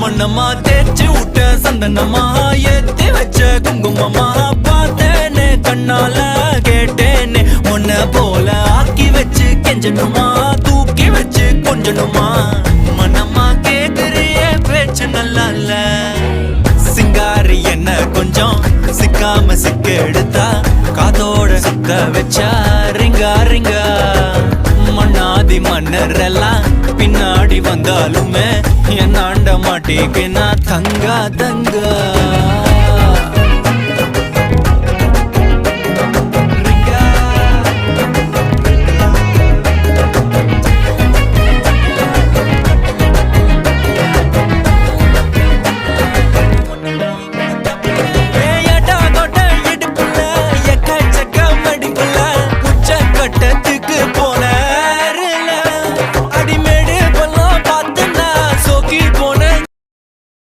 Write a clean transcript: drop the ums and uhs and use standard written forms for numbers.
மண்ணம்மா தேய்ச்சி விட்ட சந்தனமா ஏத்தி வச்ச குங்குமமா பார்த்தேனே கண்ணால கேட்டேனே உன்ன போல ஆக்கி வச்சு கெஞ்சணுமா தூக்கி வச்சு கொஞ்சணுமா மனமா கேக்குறிய பேச்சு நல்லா இல்ல சிங்காரி என்ன கொஞ்சம் சிக்காம சிக்க எடுத்தா காதோட சுத்த வச்சா ரிங்கா ரிங்கா மண்ணாதி மன்னர் எல்லாம் பின்னாடி வந்தாலுமே என் ஆண்ட மாட்டேக்கு நான் தங்கா தங்கா